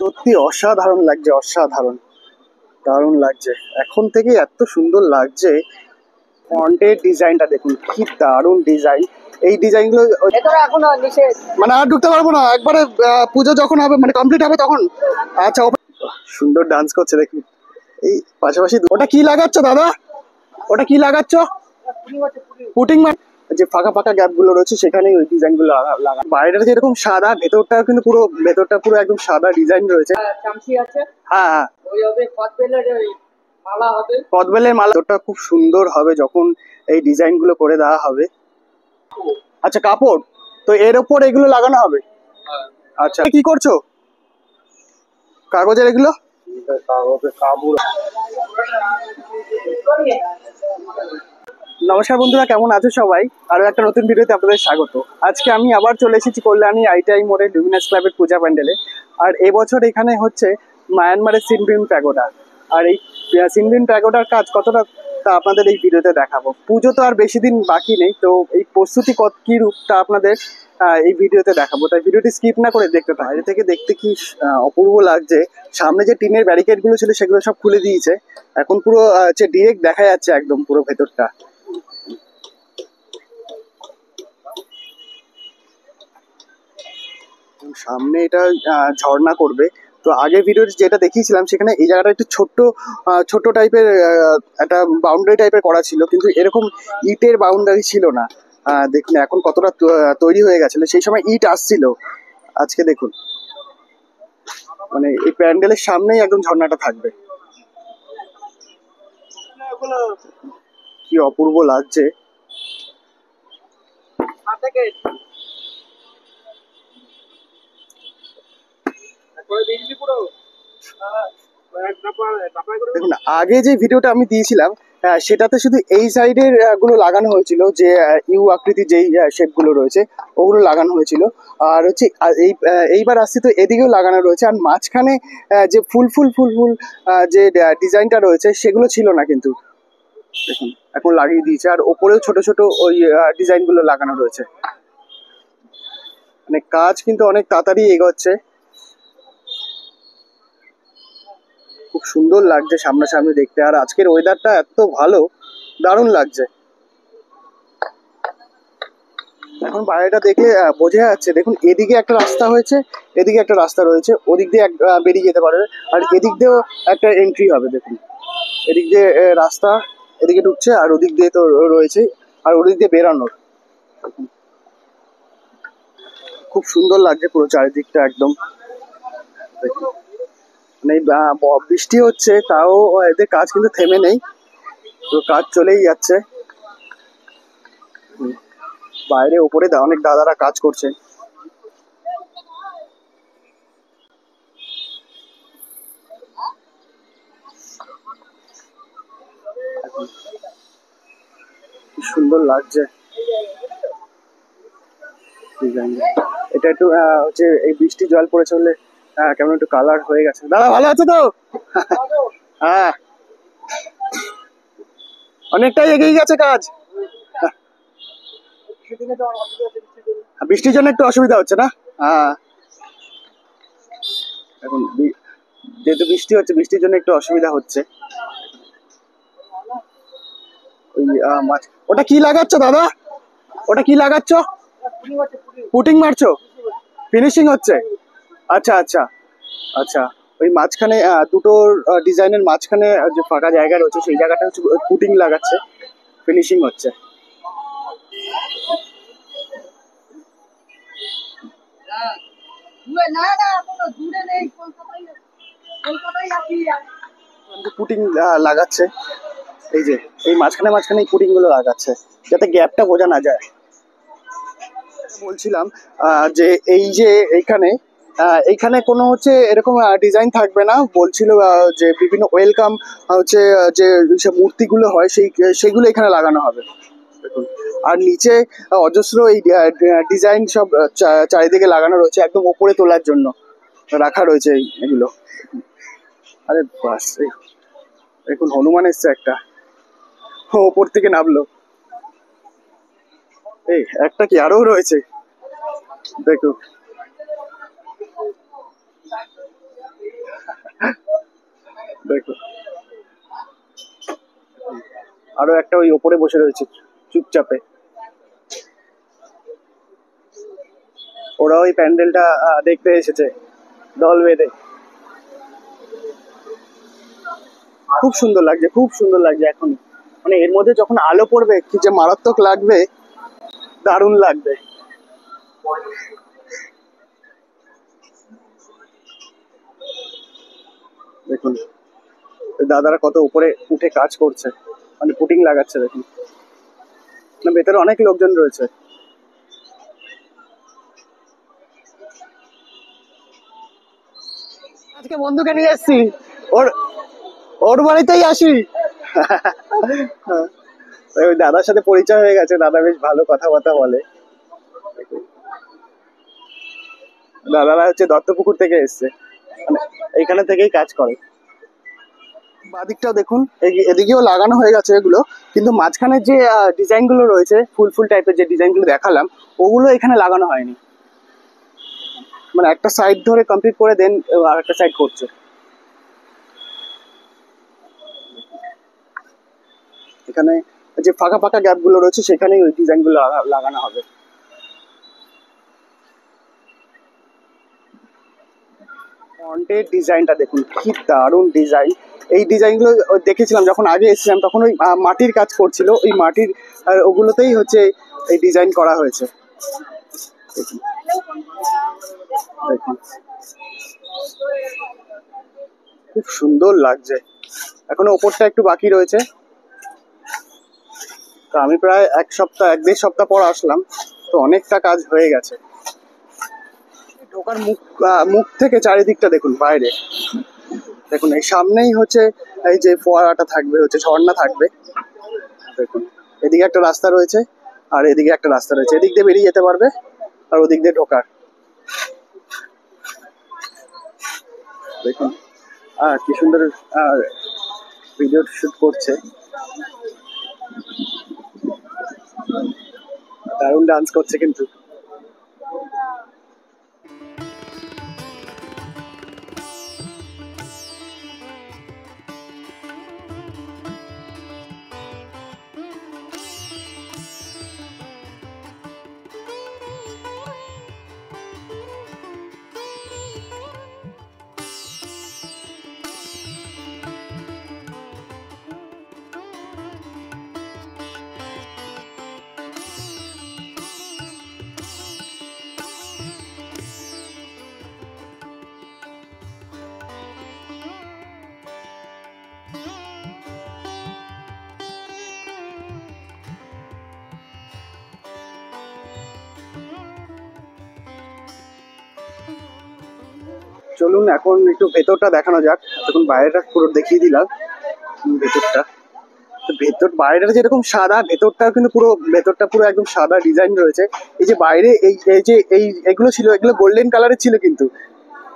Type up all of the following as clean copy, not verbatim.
সত্যি অসাধারণ লাগছে, অসাধারণ, দারুণ লাগছে। এখন থেকে এত সুন্দর লাগছে। ফন্টের ডিজাইনটা দেখুন, কি দারুণ ডিজাইন। এই ডিজাইনগুলো মানে আর ঢুকতে পারবো না একবারে। পুজো যখন হবে, মানে কমপ্লিট হবে তখন। আচ্ছা, সুন্দর ডান্স করছে দেখুন। এই পাশাপাশি ওটা কি লাগাচ্ছ দাদা? ওটা কি লাগাচ্ছ? পুটিং। যে ফাঁকা ফাঁকা গ্যাপ গুলো রয়েছে সেখানেই ওই ডিজাইন গুলো লাগা। বাইরেটা যেরকম সাদা, ভেতরটাও কিন্তু পুরো, ভেতরটা পুরো একদম সাদা ডিজাইন রয়েছে। হ্যাঁ হ্যাঁ, কদবেলের মালা। ওটা খুব সুন্দর হবে যখন এই ডিজাইন গুলো করে দেওয়া হবে। আচ্ছা, কাপড় তো এর ওপর এগুলো লাগানো হবে। আচ্ছা, কি করছো? কাগজের এগুলো? নমস্কার বন্ধুরা, কেমন আছো সবাই? আরো একটা নতুন ভিডিওতে আপনাদের স্বাগত। আজকে আমি আবার চলে এসেছি কল্যাণী আইটিআই মোড়ে লুমিনাস ক্লাবের পূজা প্যান্ডেলে। আর এবছর এখানে হচ্ছে মায়ানমারের সিনবিন প্যাগোডা। আর এই সিনবিন প্যাগোডার কাজ কতটা, তা আপনাদের এই ভিডিওতে দেখাবো। পুজো তো আর বেশি দিন বাকি নেই, তো এই প্রস্তুতি কত কি রূপ তা আপনাদের এই ভিডিওতে দেখাবো। তাই ভিডিওটি স্কিপ না করে দেখতে পারেন। বাইরে থেকে দেখতে কি অপূর্ব লাগছে। সামনে যে টিনের ব্যারিকেড গুলো ছিল সেগুলো সব খুলে দিয়েছে। এখন পুরো ডিরেক্ট দেখা যাচ্ছে একদম পুরো ভেতরটা। সামনে এটা ঝর্ণা করবে। তো আগের ভিডিওতে যেটা দেখিয়েছিলাম সেখানে এই জায়গাটা একটু ছোট্ট ছোট্ট টাইপের একটা বাউন্ডারি টাইপের করা ছিল, কিন্তু এরকম ইটের বাউন্ডারি ছিল না। দেখুন এখন কতটা তৈরি হয়ে গেছিল। সেই সময় ইট আসছিল। আজকে দেখুন, মানে এই প্যান্ডেলের সামনেই একদম ঝর্ণাটা থাকবে। কি অপূর্ব লাগছে। দেখুন, আগে যে ভিডিওটা আমি দিয়েছিলাম সেটাতে শুধু এই সাইডের গুলো লাগানো হয়েছিল, যে ইউ আকৃতির যেই শেপ গুলো রয়েছে ওগুলো লাগানো হয়েছিল। আর হচ্ছে এইবার আসছি তো এদিকেও লাগানো রয়েছে। আর মাঝখানে যে ফুল ফুল ফুল ফুল যে ডিজাইনটা রয়েছে সেগুলো ছিল না, কিন্তু দেখুন এখন লাগিয়ে দিয়েছে। আর ওপরেও ছোট ছোট ওই ডিজাইন গুলো লাগানো রয়েছে। মানে কাজ কিন্তু অনেক তাড়াতাড়ি এগোচ্ছে। খুব সুন্দর লাগছে সামনাসামনি দেখতে। আর আজকের ওয়েদারটা এত ভালো, দারুণ লাগছে। এখন বাইরেটা দেখলে বোঝা যাচ্ছে। দেখুন, এদিকে একটা রাস্তা হয়েছে, এদিকে একটা রাস্তা রয়েছে, ওদিক দিয়ে বেরিয়ে যেতে পারবে। আর এদিক দিয়েও একটা এন্ট্রি হবে। দেখুন, এদিক দিয়ে রাস্তা এদিকে ঢুকছে, আর ওদিক দিয়ে তো রয়েছে, আর ওদিক দিয়ে বেরানোর। খুব সুন্দর লাগছে পুরো চারিদিকটা একদম। মানে বৃষ্টি হচ্ছে তাও এদের কাজ কিন্তু থেমে নেই, তো কাজ চলেই যাচ্ছে। বাইরে ওপরে অনেক দাদারা কাজ করছে। কি সুন্দর লাগছে ডিজাইন। এটা একটু হচ্ছে এই বৃষ্টি জল পড়েছে বলে কেমন একটু কালার হয়ে গেছে। দাদা ভালো আছে তো? হ্যাঁ, অনেকটাই এগিয়ে গেছে কাজ। বৃষ্টির জন্য একটু অসুবিধা হচ্ছে না? হ্যাঁ, এখন যেহেতু বৃষ্টি হচ্ছে, বৃষ্টির জন্য একটু অসুবিধা হচ্ছে। ওই ওটা কি লাগাচ্ছ দাদা? ওটা কি লাগাচ্ছ? পুটিং মারছো? ফিনিশিং হচ্ছে? আচ্ছা আচ্ছা আচ্ছা। ওই মাঝখানে দুটো ডিজাইনের মাঝখানে যে ফাঁকা জায়গা রয়েছে সেই জায়গাটা হচ্ছে পুটিং লাগাচ্ছে, ফিনিশিং হচ্ছে। পুটিং লাগাচ্ছে, এই যে এই মাঝখানে মাঝখানে এই পুটিং গুলো লাগাচ্ছে যাতে গ্যাপটা বোঝা না যায়। বলছিলাম যে এই যে এইখানে এইখানে কোনো হচ্ছে এরকম ডিজাইন থাকবে না। বলছিল যে বিভিন্ন ওয়েলকাম হচ্ছে যে সব মূর্তিগুলো হয় সেইগুলো এখানে লাগানো হবে। দেখুন, আর নিচে অজস্র এই ডিজাইন সব চারিদিকে লাগানো রয়েছে, একদম ওপরে তোলার জন্য রাখা রয়েছে এগুলো। আরে বাস, দেখুন হনুমান এসছে একটা, ওপর থেকে নামলো। এই একটা কি আরো রয়েছে, দেখুন। দেখো আরো একটা ওই ওপরে বসে রয়েছে চুপচাপে। ওরা ওই প্যান্ডেলটা দেখতে এসেছে দল বেঁধে। খুব সুন্দর লাগছে, খুব সুন্দর লাগছে এখন। মানে এর মধ্যে যখন আলো পড়বে কি যে মারাত্মক লাগবে, দারুণ লাগবে। দেখুন দাদারা কত উপরে উঠে কাজ করছে, মানে পুটিং লাগাচ্ছে। দেখুন না, ভেতরে অনেক লোকজন রয়েছে। আজকে বন্ধুকে নিয়ে এসছি, ওর ওর বাড়িতেই আসি। ওই দাদার সাথে পরিচয় হয়ে গেছে, দাদা বেশ ভালো কথাবার্তা বলে। দাদারা হচ্ছে দত্তপুকুর থেকে এসছে, মানে এইখানে থেকেই কাজ করে। বাদিকটাও দেখুন, এদিকেও লাগানো হয়ে গেছে এগুলো, কিন্তু মাঝখানে যে ডিজাইন গুলো রয়েছে, ফুল ফুল টাইপের যে ডিজাইন গুলো দেখালাম, ওগুলো এখানে লাগানো হয়নি। মানে একটা সাইড ধরে কমপ্লিট করে দেন আর একটা সাইড করছে। এখানে যে ফাঁকা ফাঁকা গ্যাপ গুলো রয়েছে সেখানেই ওই ডিজাইন গুলো লাগানো হবে। ফন্টের ডিজাইনটা দেখুন, কি দারুণ ডিজাইন। এই ডিজাইনগুলো দেখেছিলাম যখন আগে এসেছিলাম, তখন ওই মাটির কাজ করছিল, ওই মাটির ওগুলোতেই হচ্ছে এই ডিজাইন করা হয়েছে। দেখুন দেখুন খুব সুন্দর লাগছে। এখনো ওপরটা একটু বাকি রয়েছে, তো আমি প্রায় এক সপ্তাহ 1-1.5 সপ্তাহ পর আসলাম, তো অনেকটা কাজ হয়ে গেছে। ঢোকার মুখ থেকে চারিদিকটা দেখুন, বাইরে দেখুন, এই সামনেই হচ্ছে এই যে ফোয়ারাটা থাকবে, হচ্ছে ঝর্ণা থাকবে। দেখুন এদিকে একটা রাস্তা রয়েছে আর এদিকে একটা রাস্তা রয়েছে, এদিক দিয়ে বেরিয়ে যেতে পারবে আর ওদিক দিয়ে ঢোকার। দেখুন কি সুন্দর ভিডিও শুট করছে, দারুণ ডান্স করছে কিন্তু। চলুন এখন একটু ভেতরটা দেখানো যাক। এখন বাইরেটা পুরো দেখিয়ে দিলাম, ভেতরটা বাইরেটা যেরকম সাদা, ভেতরটা কিন্তু পুরো ভেতরটা পুরো একদম সাদা ডিজাইন রয়েছে। এই যে বাইরে এই যে এগুলো ছিল, এগুলো গোল্ডেন কালারের ছিল, কিন্তু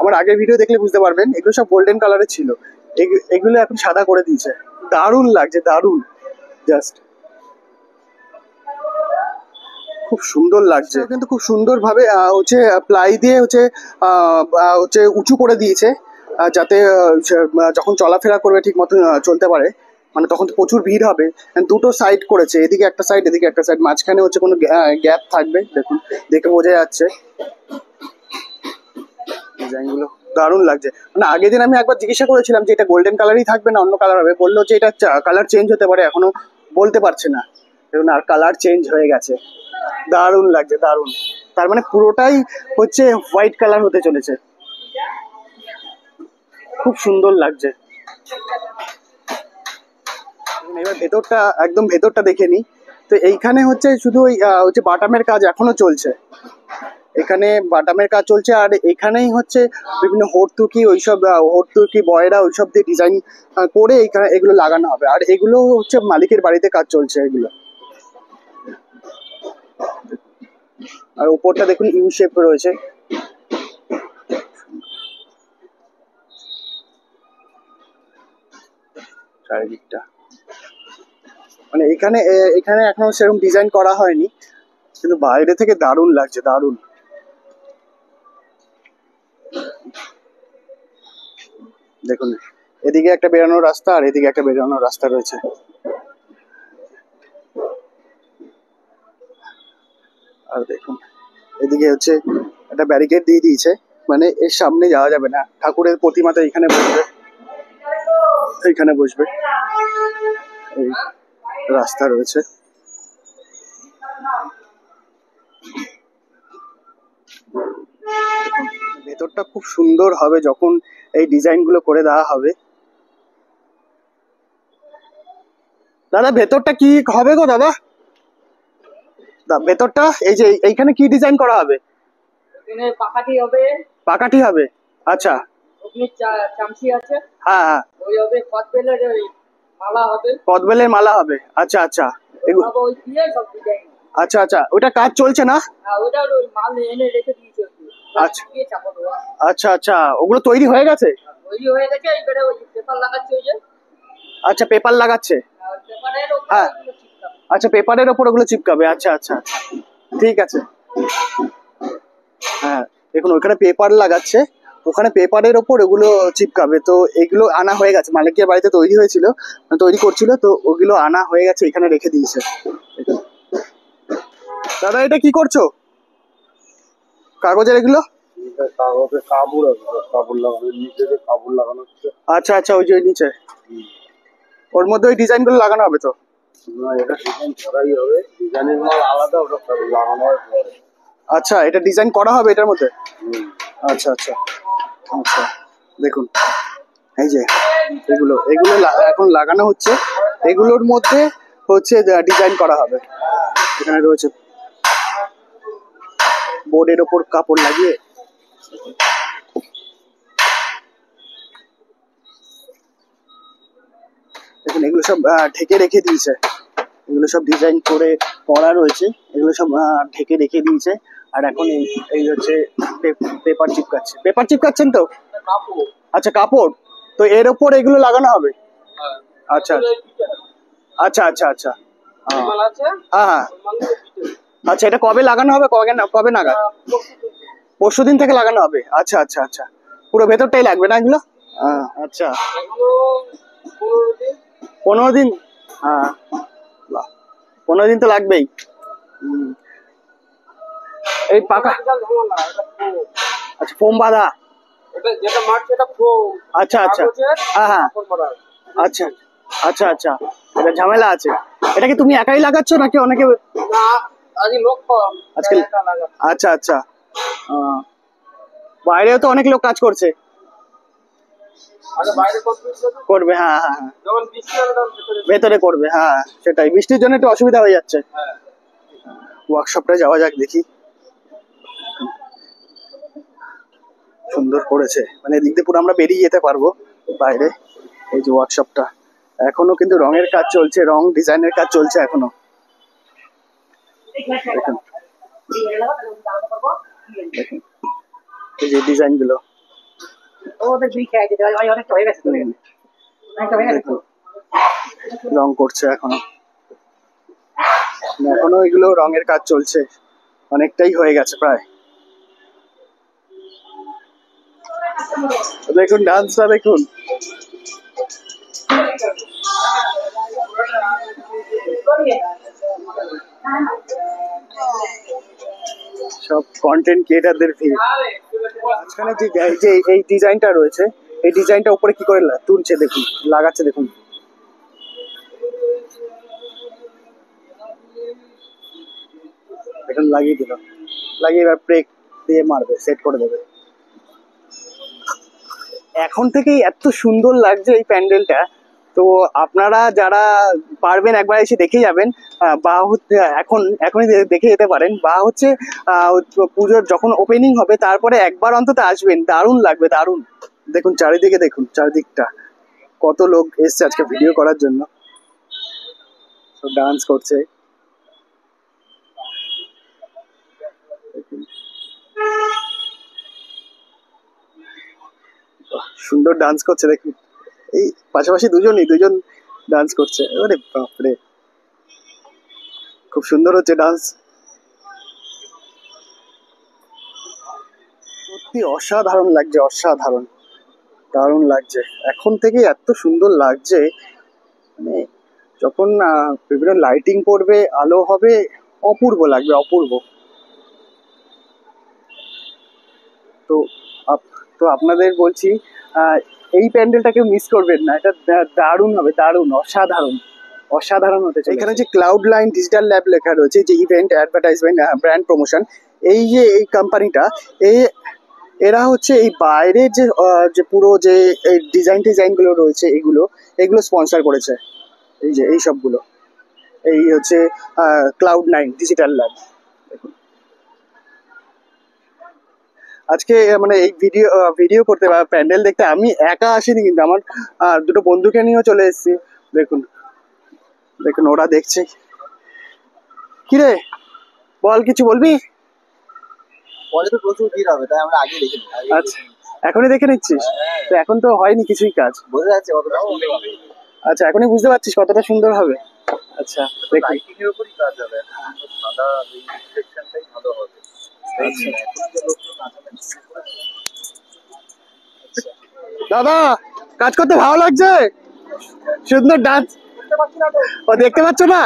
আমার আগের ভিডিও দেখলে বুঝতে পারবেন এগুলো সব গোল্ডেন কালারের ছিল। এগুলো এখন সাদা করে দিয়েছে, দারুণ লাগছে, দারুণ, জাস্ট খুব সুন্দর লাগছে। কিন্তু খুব সুন্দর ভাবে হচ্ছে প্লাই দিয়ে হচ্ছে উঁচু করে দিয়েছে, যাতে যখন চলাফেরা করবে ঠিক মতো চলতে পারে। মানে তখন তো প্রচুর ভিড় হবে। দুটো সাইড করেছে, এদিকে একটা সাইড এদিকে একটা সাইড, মাঝখানে হচ্ছে কোনো গ্যাপ থাকবে। দেখুন দেখে বোঝা যাচ্ছে ডিজাইনগুলো দারুণ লাগছে। মানে আগের দিন আমি একবার জিজ্ঞাসা করেছিলাম যে এটা গোল্ডেন কালারই থাকবে না অন্য কালার হবে, বললো যে এটা কালার চেঞ্জ হতে পারে, এখনো বলতে পারছে না। দেখুন আর কালার চেঞ্জ হয়ে গেছে, দারুণ লাগছে, দারুণ। তার মানে পুরোটাই হচ্ছে হোয়াইট কালার হতে চলেছে, খুব সুন্দর লাগছে। এবার ভেতরটা, একদম ভেতরটা দেখে নি। তো এইখানে হচ্ছে শুধু ওই হচ্ছে বাটামের কাজ এখনো চলছে, এখানে বাটামের কাজ চলছে। আর এখানেই হচ্ছে বিভিন্ন হরতুকি, ওইসব হরতুকি বয়রা ওইসব দিয়ে ডিজাইন করে এখানে এগুলো লাগানো হবে। আর এগুলো হচ্ছে মালিকের বাড়িতে কাজ চলছে এগুলো। আর উপরটা দেখুন ইউ শেপ রয়েছে, চারিদিকটা। মানে এখানে এখানে এখনো সেরকম ডিজাইন করা হয়নি, কিন্তু বাইরে থেকে দারুণ লাগছে, দারুণ। দেখুন এদিকে একটা বেরোনোর রাস্তা আর এদিকে একটা বেরোনোর রাস্তা রয়েছে। আর দেখুন এদিকে হচ্ছে একটা ব্যারিকেড দিয়ে দিয়েছে, মানে এর সামনে যাওয়া যাবে না। ঠাকুরের প্রতিমাটা এখানে বসবে, এইখানে বসবে। এই রাস্তা রয়েছে। ভেতরটা খুব সুন্দর হবে যখন এই ডিজাইন গুলো করে দেওয়া হবে। দাদা ভেতরটা কি হবে গো দাদা? ভেতরটা এই যে এইখানে কি ডিজাইন করা হবে? এখানে পাকাঠি হবে। পাকাঠি হবে, আচ্ছা। ওখানে চামচি আছে। হ্যাঁ হ্যাঁ। ওই হবে কদবেলের মালা হবে। কদবেলের মালা হবে, আচ্ছা আচ্ছা। ওই দিয়ে সব ডিজাইন। আচ্ছা আচ্ছা, ওটা কাজ চলছে না? হ্যাঁ, ওটা ওই মাল এনে রেখে দিয়েছে। আচ্ছা আচ্ছা আচ্ছা, ওগুলো তৈরি হয়ে গেছে? তৈরি হয়ে গেছে, এবারে ওই পেপার লাগাচ্ছে ওই যে। আচ্ছা পেপার লাগাচ্ছে, পেপারের উপর হ্যাঁ। আচ্ছা পেপারের ওপর ওগুলো চিপকাবে, আচ্ছা আচ্ছা আচ্ছা, ঠিক আছে। হ্যাঁ দেখুন ওখানে পেপার লাগাচ্ছে, ওখানে পেপারের ওপর ওগুলো চিপকাবে। তো এগুলো আনা হয়ে গেছে, মালিকের বাড়িতে তৈরি হয়েছিল, তৈরি করছিল, তো ওগুলো আনা হয়ে গেছে, এখানে রেখে দিয়েছে। দাদা এটা কি করছো? কাগজের এগুলো? কাগজে কাপড় আছে, কাপড় লাগানো, নিচে যে কাপড় লাগানো হচ্ছে। আচ্ছা আচ্ছা, ওই যে ওই নিচে ওর মধ্যে ওই ডিজাইন গুলো লাগানো হবে তো? না, এটা ডিজাইন করাই হবে, ডিজাইনের মাল আলাদা, ওটা লাগানো হয় পরে। আচ্ছা এটা ডিজাইন করা হবে এটার মধ্যে? আচ্ছা আচ্ছা আচ্ছা। দেখুন এই যে এগুলো এগুলো এখন লাগানো হচ্ছে, এগুলোর মধ্যে হচ্ছে ডিজাইন করা হবে। এখানে রয়েছে বোর্ডের ওপর কাপড় লাগিয়ে। দেখুন এগুলো সব ঢেকে রেখে দিয়েছে, এগুলো সব ডিজাইন করে করা রয়েছে, এগুলো সব ঢেকে রেখে দিয়েছে। আর এখন এই হচ্ছে পেপার চিপকাচ্ছে। পেপার চিপকাচ্ছেন তো? আচ্ছা কাপড়, তো এর ওপর এগুলো লাগানো হবে? আচ্ছা আচ্ছা আচ্ছা আচ্ছা। হ্যাঁ হ্যাঁ। আচ্ছা এটা কবে লাগানো হবে, কবে নাগাদ? পরশুদিন থেকে লাগানো হবে, আচ্ছা আচ্ছা আচ্ছা। পুরো ভেতরটাই লাগবে না এগুলো? আচ্ছা 15 দিন। হ্যাঁ 15 দিন তো লাগবেই। এই পাকা, আচ্ছা ফোম বাঁধা, আচ্ছা আচ্ছা হ্যাঁ হ্যাঁ আচ্ছা আচ্ছা আচ্ছা। এটা ঝামেলা আছে। এটা কি তুমি একাই লাগাচ্ছ নাকি অনেকে? আজকে আচ্ছা আচ্ছা। বাইরেও তো অনেক লোক কাজ করছে, করবে। হ্যাঁ হ্যাঁ হ্যাঁ, ভেতরে করবে, হ্যাঁ সেটাই, বৃষ্টির জন্য একটু অসুবিধা হয়ে যাচ্ছে। ওয়ার্কশপটা যাওয়া যাক দেখি। সুন্দর করেছে, মানে এদিক দিয়ে পুরো আমরা বেরিয়ে যেতে পারবো বাইরে। এই যে ওয়ার্কশপটা, এখনো কিন্তু রঙের কাজ চলছে, রং ডিজাইনের কাজ চলছে এখনো। দেখুন দেখুন এই যে ডিজাইন গুলো, রং করছে এখনো, এখনো এগুলো রঙের কাজ চলছে, অনেকটাই হয়ে গেছে প্রায়। দেখুন ডান্সটা দেখুন, সব কন্টেন্ট ক্রিয়েটারদের ভিড়। মাঝখানে যে এই ডিজাইনটা রয়েছে, এই ডিজাইনটা উপরে কি করে তুলছে দেখুন, লাগাচ্ছে দেখুন। এখন লাগিয়ে দিল, লাগিয়ে এবার ব্রেক দিয়ে মারবে, সেট করে দেবে। এখন থেকেই এত সুন্দর লাগছে এই প্যান্ডেলটা, তো আপনারা যারা পারবেন একবার এসে দেখে যাবেন, বা হচ্ছে এখনই দেখে যেতে পারেন, বা হচ্ছে পুজোর যখন ওপেনিং হবে তারপরে একবার অন্তত আসবেন, দারুণ লাগবে দারুণ। দেখুন চারিদিকে, দেখুন চারিদিকটা কত লোক এসছে আজকে ভিডিও করার জন্য, ডান্স করছে। সুন্দর ডান্স করছে দেখুন, এই পাশাপাশি দুজন ডান্স করছে, আরে বাপরে খুব সুন্দর হচ্ছে ডান্স, সত্যি অসাধারণ লাগছে, অসাধারণ। দারুণ লাগছে, এখন থেকে এত সুন্দর লাগছে। মানে যখন বিভিন্ন লাইটিং পড়বে, আলো হবে, অপূর্ব লাগবে, অপূর্ব। তো তো আপনাদের বলছি, এই প্যান্ডেলটাকে মিস করবেন না, এটা দারুণ হবে, দারুণ, অসাধারণ, অসাধারণ হতে চলেছে। এখানে যে ক্লাউড লাইন ডিজিটাল ল্যাব লেখা রয়েছে, যে ইভেন্ট অ্যাডভার্টাইজমেন্ট ব্র্যান্ড প্রমোশন, এই যে এই কোম্পানিটা, এরা হচ্ছে এই বাইরের যে যে পুরো যে ডিজাইনগুলো রয়েছে, এগুলো স্পন্সর করেছে। এই যে এই সবগুলো, এই হচ্ছে ক্লাউড9 ডিজিটাল ল্যাব। আজকে মানে এই ভিডিও করতে বা প্যান্ডেল দেখতে আমি একা আসিনি, কিন্তু আমার দুটো বন্ধুকে নিয়েও চলে এসেছি। দেখুন দেখুন ওরা দেখছে। কিরে বল, কিছু বলবি? পরে তো প্রচুর ভিড় হবে, তাই আমরা আগে দেখে নিই। আচ্ছা, এখনই দেখে নিচ্ছিস? তো এখন তো হয়নি কিছুই কাজ। বোঝা যাচ্ছে কতটা সুন্দর হবে। আচ্ছা, এখনই বুঝতে পারছিস কতটা সুন্দর হবে? আচ্ছা দেখুন। লাইটিং এর উপরই কাজ হবে, সাদা এই সেকশনটাই ভালো হবে। আচ্ছা। এখন যে লোকজন নাচাবেন, দাদা, কাজ করতে ভালো লাগছে, সুন্দর ডান্স। ও দেখতে পাচ্ছ না?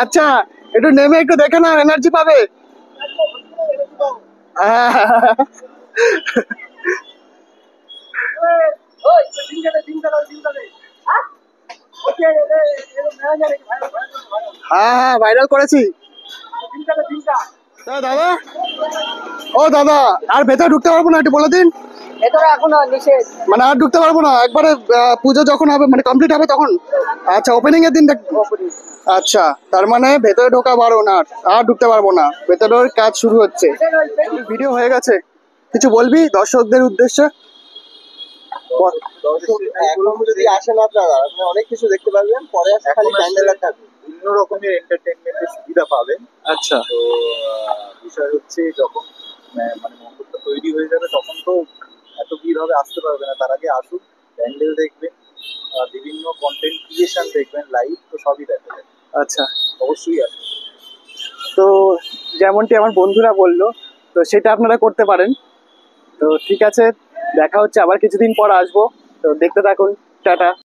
আচ্ছা, একটু নেমে একটু দেখে না, এনার্জি পাবে। হ্যাঁ, ভাইরাল করেছি। দাদা, ও দাদা, আর ভেতরে ঢুকতে পারবো না, একটু বলে দিন। ভেতরে এখন নিষেধ। মানে আর ঢুকতে পারবো না, একবারে পুজো যখন হবে, মানে কমপ্লিট হবে তখন। আচ্ছা, ওপেনিং এর দিন আচ্ছা, তার মানে ভেতরে ঢোকা বারো না, আর ঢুকতে পারবো না, ভেতরের কাজ শুরু হচ্ছে। ভিডিও হয়ে গেছে, কিছু বলবি দর্শকদের উদ্দেশ্যে? দর্শক এখন যদি আসেন আপনারা অনেক কিছু দেখতে পারবেন, পরে আসলে খালি প্যান্ডেল আর থাকবে, বিভিন্ন রকমের এন্টারটেইনমেন্টের সুবিধা পাবেন। আচ্ছা, তো বিষয় হচ্ছে যখন মানে মণ্ডপটা তৈরি হয়ে যাবে তখন তো এত ভিড় হবে, আসতে পারবে না। তার আগে আসুন, প্যান্ডেল দেখবেন, বিভিন্ন কন্টেন্ট ক্রিয়েশন দেখবেন, লাইভ তো সবই দেখা যাবে। আচ্ছা। অবশ্যই আসুন। তো যেমনটি আমার বন্ধুরা বললো, তো সেটা আপনারা করতে পারেন। তো ঠিক আছে, দেখা হচ্ছে আবার কিছুদিন পর আসবো। তো দেখতে থাকুন, টাটা।